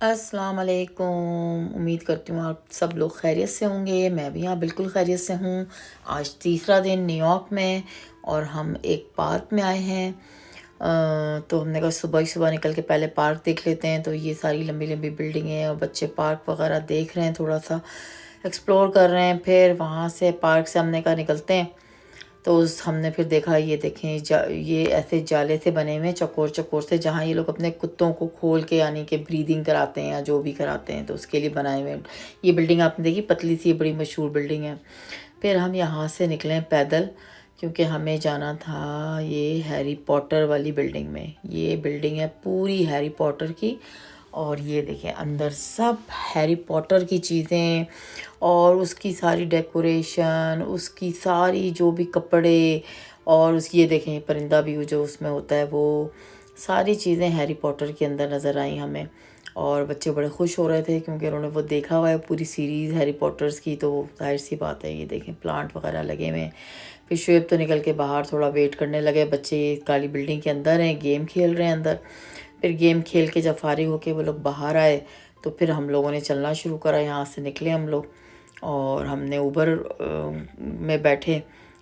अस्सलाम वालेकुम। उम्मीद करती हूँ आप सब लोग खैरियत से होंगे। मैं भी यहाँ बिल्कुल खैरियत से हूँ। आज तीसरा दिन न्यूयॉर्क में और हम एक पार्क में आए हैं। तो हमने कहा सुबह ही सुबह निकल के पहले पार्क देख लेते हैं। तो ये सारी लंबी लंबी बिल्डिंगें हैं और बच्चे पार्क वगैरह देख रहे हैं, थोड़ा सा एक्सप्लोर कर रहे हैं। फिर वहाँ से पार्क से हमने कहा निकलते हैं। तो उस हमने फिर देखा, ये देखें ये ऐसे जाले से बने हुए हैं, चकोर चकोर से, जहाँ ये लोग अपने कुत्तों को खोल के यानी कि ब्रीदिंग कराते हैं या जो भी कराते हैं, तो उसके लिए बनाए हुए हैं। ये बिल्डिंग आपने देखी, पतली सी बड़ी मशहूर बिल्डिंग है। फिर हम यहाँ से निकले पैदल, क्योंकि हमें जाना था ये हैरी पॉटर वाली बिल्डिंग में। ये बिल्डिंग है पूरी हैरी पॉटर की। और ये देखें अंदर सब हैरी पॉटर की चीज़ें और उसकी सारी डेकोरेशन, उसकी सारी जो भी कपड़े, और उस ये देखें परिंदा भी जो उसमें होता है, वो सारी चीज़ें हैरी पॉटर के अंदर नज़र आई हमें। और बच्चे बड़े खुश हो रहे थे क्योंकि उन्होंने वो देखा हुआ है पूरी सीरीज़ हैरी पॉटर्स की, तो जाहिर सी बात है। ये देखें प्लांट वगैरह लगे हुए हैं। फिर शुएब तो निकल के बाहर थोड़ा वेट करने लगे। बच्चे काली बिल्डिंग के अंदर हैं, गेम खेल रहे हैं अंदर। फिर गेम खेल के जब फारिग होके वो लोग बाहर आए तो फिर हम लोगों ने चलना शुरू करा। यहाँ से निकले हम लोग और हमने ऊबर में बैठे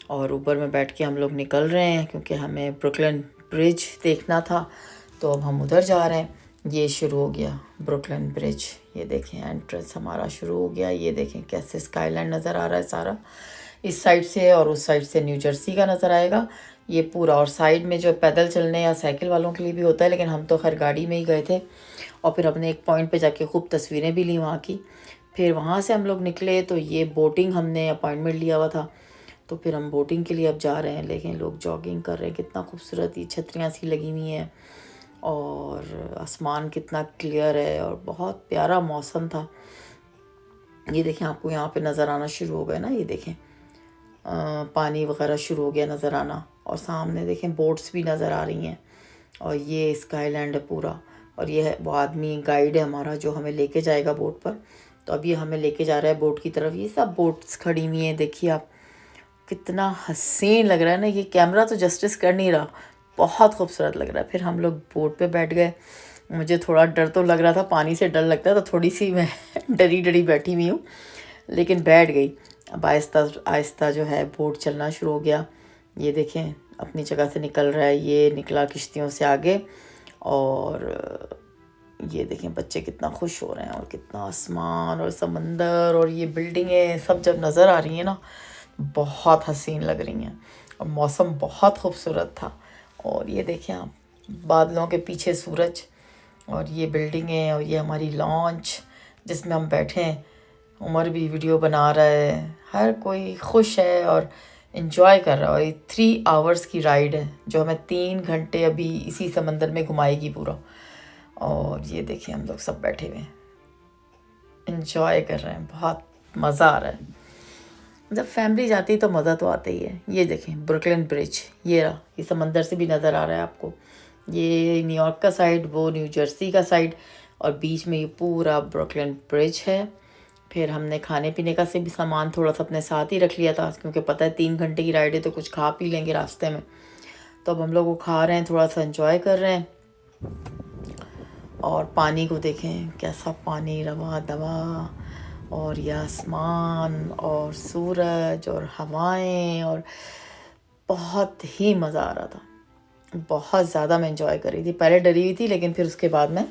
और ऊबर में बैठ के हम लोग निकल रहे हैं क्योंकि हमें ब्रुकलिन ब्रिज देखना था। तो अब हम उधर जा रहे हैं। ये शुरू हो गया ब्रुकलिन ब्रिज। ये देखें एंट्रेंस हमारा शुरू हो गया। ये देखें कैसे स्काईलैंड नज़र आ रहा है सारा इस साइड से, और उस साइड से न्यू जर्सी का नज़र आएगा ये पूरा। और साइड में जो पैदल चलने या साइकिल वालों के लिए भी होता है, लेकिन हम तो खैर गाड़ी में ही गए थे। और फिर हमने एक पॉइंट पे जाके खूब तस्वीरें भी ली वहाँ की। फिर वहाँ से हम लोग निकले तो ये बोटिंग हमने अपॉइंटमेंट लिया हुआ था, तो फिर हम बोटिंग के लिए अब जा रहे हैं। लेकिन लोग जॉगिंग कर रहे हैं, कितना खूबसूरत ये छतरियाँ सी लगी हुई हैं और आसमान कितना क्लियर है और बहुत प्यारा मौसम था। ये देखें आपको यहाँ पे नज़र आना शुरू हो गया ना, ये देखें पानी वगैरह शुरू हो गया नज़र आना। और सामने देखें बोट्स भी नज़र आ रही हैं। और ये स्काईलैंड है पूरा। और ये है वो आदमी गाइड है हमारा जो हमें लेके जाएगा बोट पर। तो अब ये हमें लेके जा रहा है बोट की तरफ। ये सब बोट्स खड़ी हुई हैं, देखिए आप कितना हसीन लग रहा है ना। ये कैमरा तो जस्टिस कर नहीं रहा, बहुत खूबसूरत लग रहा है। फिर हम लोग बोट पे बैठ गए। मुझे थोड़ा डर तो लग रहा था, पानी से डर लगता है, तो थोड़ी सी मैं डरी डरी बैठी हुई हूँ, लेकिन बैठ गई। अब आहिस्ता आहिस्ता जो है बोट चलना शुरू हो गया। ये देखें अपनी जगह से निकल रहा है, ये निकला किश्तियों से आगे। और ये देखें बच्चे कितना खुश हो रहे हैं और कितना आसमान और समंदर और ये बिल्डिंगें सब जब नज़र आ रही हैं ना, बहुत हसीन लग रही हैं। और मौसम बहुत खूबसूरत था। और ये देखें आप बादलों के पीछे सूरज और ये बिल्डिंगें और ये हमारी लॉन्च जिसमें हम बैठे हैं। उमर भी वीडियो बना रहा है, हर कोई खुश है और इन्जॉय कर रहा है। और ये 3 आवर्स की राइड है जो हमें 3 घंटे अभी इसी समंदर में घुमाएगी पूरा। और ये देखिए हम लोग सब बैठे हुए हैं, इन्जॉय कर रहे हैं, बहुत मज़ा आ रहा है। जब फैमिली जाती है तो मज़ा तो आता ही है। ये देखें ब्रुकलिन ब्रिज, ये रहा, ये समंदर से भी नज़र आ रहा है आपको। ये न्यूयॉर्क का साइड, वो न्यू जर्सी का साइड, और बीच में ये पूरा ब्रुकलिन ब्रिज है। फिर हमने खाने पीने का से भी सामान थोड़ा सा अपने साथ ही रख लिया था क्योंकि पता है 3 घंटे की राइड है तो कुछ खा पी लेंगे रास्ते में। तो अब हम लोग वो खा रहे हैं, थोड़ा सा एंजॉय कर रहे हैं। और पानी को देखें कैसा पानी रवा दवा, और ये आसमान और सूरज और हवाएं, और बहुत ही मज़ा आ रहा था। बहुत ज़्यादा मैं एंजॉय कर रही थी। पहले डरी हुई थी लेकिन फिर उसके बाद में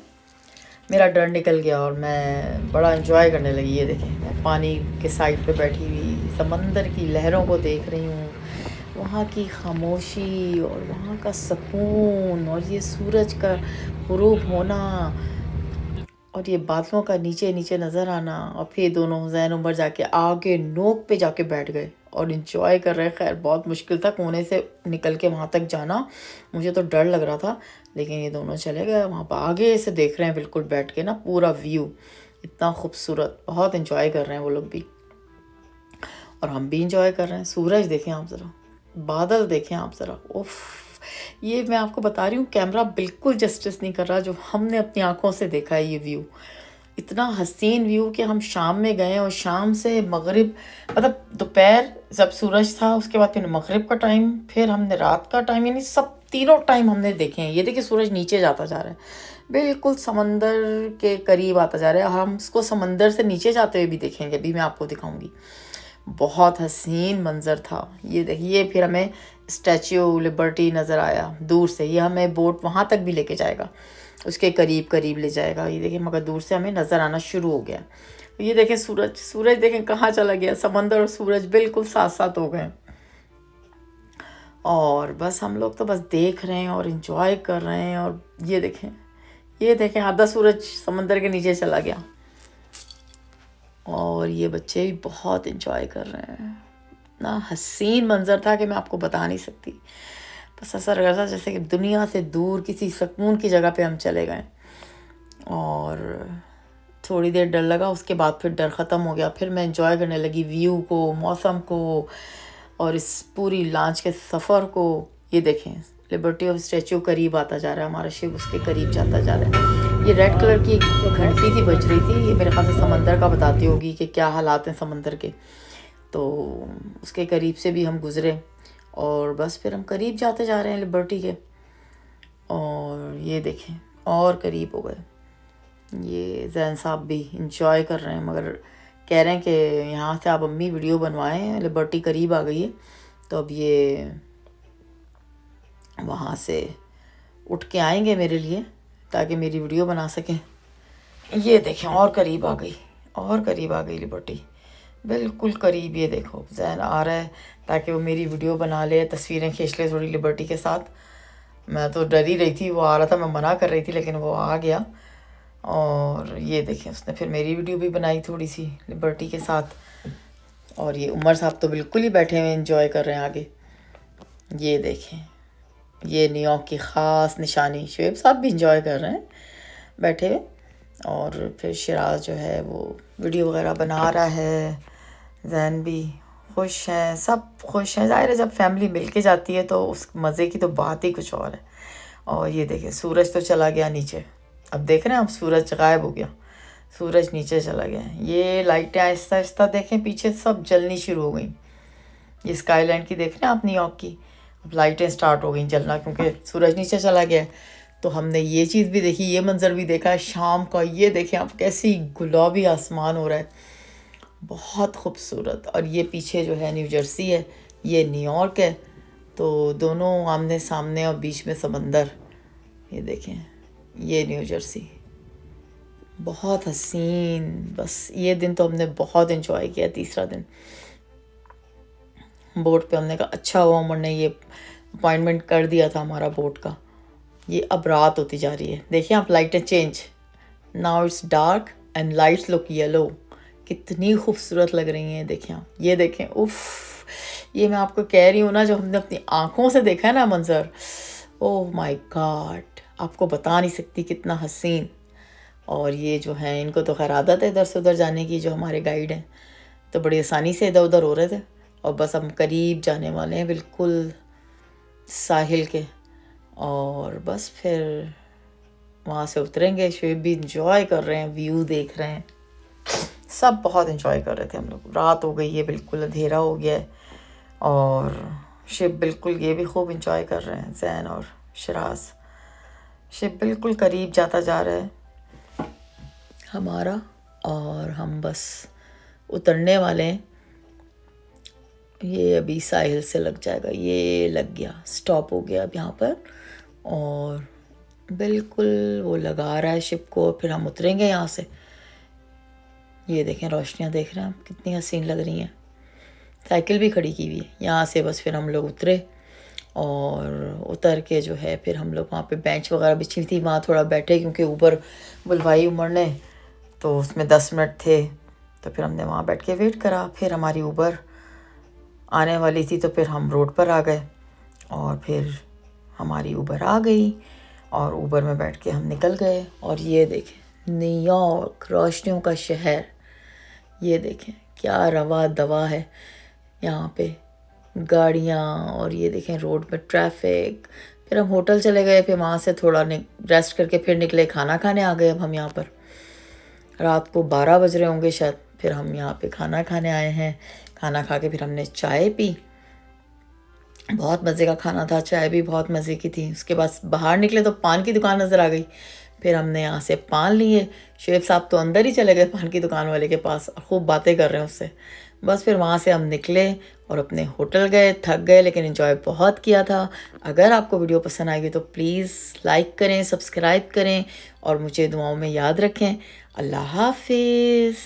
मेरा डर निकल गया और मैं बड़ा एंजॉय करने लगी। ये देखें मैं पानी के साइड पे बैठी हुई समंदर की लहरों को देख रही हूँ, वहाँ की खामोशी और वहाँ का सुकून और ये सूरज का गुरूब होना और ये बादलों का नीचे नीचे नज़र आना। और फिर दोनों हुसैन उमर जाके आगे नोक पे जाके बैठ गए और इंजॉय कर रहे हैं। खैर बहुत मुश्किल था कोने से निकल के वहाँ तक जाना, मुझे तो डर लग रहा था, लेकिन ये दोनों चले गए वहाँ पर। आगे से देख रहे हैं बिल्कुल बैठ के ना पूरा व्यू, इतना खूबसूरत, बहुत इंजॉय कर रहे हैं वो लोग भी और हम भी इंजॉय कर रहे हैं। सूरज देखें आप ज़रा, बादल देखें आप ज़रा, उफ़। ये मैं आपको बता रही हूँ कैमरा बिल्कुल जस्टिस नहीं कर रहा जो हमने अपनी आंखों से देखा है। ये व्यू इतना हसीन व्यू कि हम शाम में गए और शाम से मगरिब, मतलब दोपहर जब सूरज था, उसके बाद फिर मगरिब का टाइम, फिर हमने रात का टाइम, यानी सब तीनों टाइम हमने देखे हैं। ये देखिए सूरज नीचे जाता जा रहा है, बिल्कुल समंदर के करीब आता जा रहा है, और हम उसको समंदर से नीचे जाते हुए भी देखेंगे, अभी मैं आपको दिखाऊंगी। बहुत हसीन मंज़र था। ये देखिए फिर हमें स्टैच्यू लिबर्टी नज़र आया दूर से। ये हमें बोट वहाँ तक भी लेके जाएगा, उसके करीब करीब ले जाएगा। ये देखिए मगर दूर से हमें नज़र आना शुरू हो गया। ये देखें सूरज देखें कहाँ चला गया, समंदर और सूरज बिल्कुल साथ साथ हो गए। और बस हम लोग तो बस देख रहे हैं और इन्जॉय कर रहे हैं। और ये देखें आधा सूरज समंदर के नीचे चला गया, और ये बच्चे भी बहुत इन्जॉय कर रहे हैं। इतना हसीन मंज़र था कि मैं आपको बता नहीं सकती। बस ऐसा लग रहा था जैसे कि दुनिया से दूर किसी सुकून की जगह पे हम चले गए। और थोड़ी देर डर लगा, उसके बाद फिर डर ख़त्म हो गया। फिर मैं एंजॉय करने लगी व्यू को, मौसम को, और इस पूरी लॉन्च के सफ़र को। ये देखें लिबर्टी ऑफ स्टैच्यू करीब आता जा रहा है, हमारा शिप उसके करीब जाता जा रहा है। ये रेड कलर की घंटी सी बज रही थी, ये मेरे ख्याल से समंदर का बताती होगी कि क्या हालात हैं समंदर के। तो उसके करीब से भी हम गुज़रे, और बस फिर हम करीब जाते जा रहे हैं लिबर्टी के। और ये देखें और करीब हो गए। ये जैन साहब भी इंजॉय कर रहे हैं, मगर कह रहे हैं कि यहाँ से आप अम्मी वीडियो बनवाएं, लिबर्टी करीब आ गई है। तो अब ये वहाँ से उठ के आएंगे मेरे लिए, ताकि मेरी वीडियो बना सकें। ये देखें और करीब आ गई, और करीब आ गई लिबर्टी, बिल्कुल करीब। ये देखो जैन आ रहा है ताकि वो मेरी वीडियो बना ले, तस्वीरें खींच ले थोड़ी लिबर्टी के साथ। मैं तो डर ही रही थी, वो आ रहा था, मैं मना कर रही थी, लेकिन वो आ गया। और ये देखें उसने फिर मेरी वीडियो भी बनाई थोड़ी सी लिबर्टी के साथ। और ये उमर साहब तो बिल्कुल ही बैठे हुए एंजॉय कर रहे हैं आगे। ये देखें ये न्यूयॉर्क की ख़ास निशानी, शुएब साहब भी इंजॉय कर रहे हैं बैठे हुए। और फिर शिराज जो है वो वीडियो वगैरह बना रहा है, जैन भी खुश हैं, सब खुश हैं। ज़ाहिर है जब फैमिली मिल के जाती है तो उस मज़े की तो बात ही कुछ और है। और ये देखें सूरज तो चला गया नीचे, अब देख रहे हैं, अब सूरज गायब हो गया, सूरज नीचे चला गया। ये लाइटें आहिस्ता आहिस्ता देखें पीछे सब जलनी शुरू हो गई। ये स्काईलैंड की देख रहे हैं आप न्यूयॉर्क की, अब लाइटें स्टार्ट हो गई जलना, क्योंकि सूरज नीचे चला गया। तो हमने ये चीज़ भी देखी, ये मंज़र भी देखा है शाम का। ये देखें आप कैसी गुलाबी आसमान हो रहा है, बहुत खूबसूरत। और ये पीछे जो है न्यू जर्सी है, ये न्यूयॉर्क है, तो दोनों आमने सामने और बीच में समंदर। ये देखें ये न्यू जर्सी, बहुत हसीन। बस ये दिन तो हमने बहुत इन्जॉय किया। तीसरा दिन बोट पे हमने कहा अच्छा हुआ उमर ने ये अपॉइंटमेंट कर दिया था हमारा बोट का। ये अब रात होती जा रही है, देखिए आप लाइटें change, now it's dark and lights look yellow, कितनी खूबसूरत लग रही हैं। देखें आप, ये देखें, उफ़, ये मैं आपको कह रही हूँ ना, जो हमने अपनी आँखों से देखा है ना मंज़र, ओह माय गॉड, आपको बता नहीं सकती कितना हसीन। और ये जो हैं इनको तो खैर आदत है इधर से उधर जाने की, जो हमारे गाइड हैं, तो बड़ी आसानी से इधर उधर हो रहे थे। और बस हम करीब जाने वाले हैं बिल्कुल साहिल के, और बस फिर वहाँ से उतरेंगे। शुएब भी इंजॉय कर रहे हैं, व्यू देख रहे हैं, सब बहुत इंजॉय कर रहे थे हम लोग। रात हो गई है, बिल्कुल अंधेरा हो गया है, और शिप बिल्कुल ये भी खूब इंजॉय कर रहे हैं, जैन और शिराज। शिप बिल्कुल करीब जाता जा रहा है हमारा, और हम बस उतरने वाले हैं। ये अभी साहिल से लग जाएगा, ये लग गया, स्टॉप हो गया अब यहाँ पर, और बिल्कुल वो लगा रहा है शिप को। फिर हम उतरेंगे यहाँ से। ये देखें रोशनियाँ देख रहे हैं आप, कितनी हसीन लग रही हैं। साइकिल भी खड़ी की हुई है यहाँ से। बस फिर हम लोग उतरे, और उतर के जो है फिर हम लोग वहाँ पे बेंच वगैरह बिछी हुई थी, वहाँ थोड़ा बैठे, क्योंकि ऊबर बुलवाई उमर ने, तो उसमें 10 मिनट थे, तो फिर हमने वहाँ बैठ के वेट करा। फिर हमारी ऊबर आने वाली थी, तो फिर हम रोड पर आ गए, और फिर हमारी ऊबर आ गई, और ऊबर में बैठ के हम निकल गए। और ये देखें न्यूयॉर्क, रोशनियों का शहर, ये देखें क्या रवा दवा है यहाँ पे, गाड़ियाँ, और ये देखें रोड पे ट्रैफिक। फिर हम होटल चले गए, फिर वहाँ से थोड़ा रेस्ट करके फिर निकले, खाना खाने आ गए। अब हम यहाँ पर रात को 12 बज रहे होंगे शायद, फिर हम यहाँ पे खाना खाने आए हैं। खाना खा के फिर हमने चाय पी, बहुत मज़े का खाना था, चाय भी बहुत मज़े की थी। उसके बाद बाहर निकले तो पान की दुकान नज़र आ गई। फिर हमने यहाँ से पान लिए। शुएब साहब तो अंदर ही चले गए पान की दुकान वाले के पास, खूब बातें कर रहे हैं उससे। बस फिर वहाँ से हम निकले और अपने होटल गए। थक गए लेकिन एंजॉय बहुत किया था। अगर आपको वीडियो पसंद आएगी तो प्लीज़ लाइक करें, सब्सक्राइब करें और मुझे दुआओं में याद रखें। अल्लाह हाफिज़।